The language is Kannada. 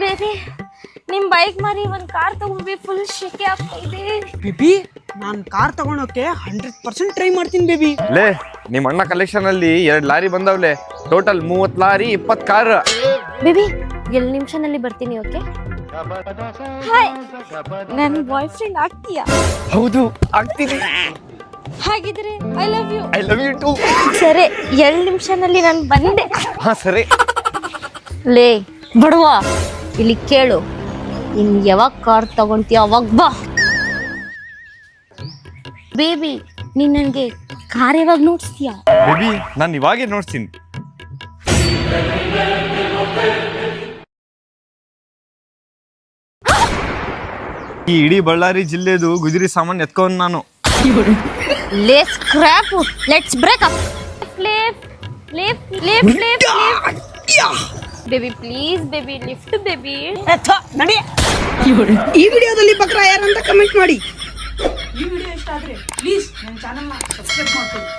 ಬೇಬಿ ನಿಮ್ ಬೈಕ್ ಮಾರಿ ಒಂದ್ ಕಾರ್ ತಗೊಂಡ್ವಿ, ಫುಲ್ ಶೆಕೆ ಆಗ್ತಾ ಇದೆ. ಬೇಬಿ ನಾನು ಕಾರ್ ತಗೊಳಕ್ಕೆ 100% ಟ್ರೈ ಮಾಡ್ತೀನಿ ಬೇಬಿ. ಲೇ ನಿಮ್ಮ ಅಣ್ಣ ಕಲೆಕ್ಷನ್ ಅಲ್ಲಿ 2 ಲಾರಿ ಬಂದವ್ಲೆ, ಟೋಟಲ್ 30 ಲಾರಿ 20 ಕಾರ್. ಬೇಬಿ 2 ನಿಮಿಷನಲ್ಲಿ ಬರ್ತೀನಿ. ಓಕೆ ಹಾಯ್, ನನ್ ಬಾಯ್ ಫ್ರೆಂಡ್ ಆಗ್ತೀಯಾ? ಹೌದು ಆಗ್ತೀನಿ. ಹಾಗಿದ್ರೆ I love you. I love you too. ಸರಿ 2 ನಿಮಿಷನಲ್ಲಿ ನಾನು ಬಂದೆ. ಹಾ ಸರಿ. ಲೇ ಬಡವ, ಇಲ್ಲಿ ಕೇಳು, ಇನ್ ಯಾವಾಗ ಕಾರ್ ತಗೊಂತೀಯ ಅವಾಗ ಬಾ. ಬೇಬಿ ನೀನ್ ನನ್ಗೆ ಕಾರ್ ಯಾವಾಗ ನೋಡ್ಸ್ತೀಯ? ಬೇಬಿ ನಾನು ಇವಾಗೆ ನೋಡ್ತೀನಿ. ಈ ಇಡೀ ಬಳ್ಳಾರಿ ಜಿಲ್ಲೆದು ಗುಜರಿ ಸಾಮಾನ್ ಎತ್ಕೊಂಡ್ ನಾನು. ಲೇ scrap, let's break up. Lift lift lift lift. Baby please baby, lift baby. ನಡಿ. ಈ ವಿಡಿಯೋದಲ್ಲಿ ಬಕ್ರಾ ಯಾರಂತ ಕಮೆಂಟ್ ಮಾಡಿ. ಈ ವಿಡಿಯೋ ಇಷ್ಟ ಆದ್ರೆ ಪ್ಲೀಸ್ ನನ್ನ ಚಾನೆಲ್ನ ಸಬ್ಸ್ಕ್ರೈಬ್ ಮಾಡ್ಕೊಳ್ಳಿ.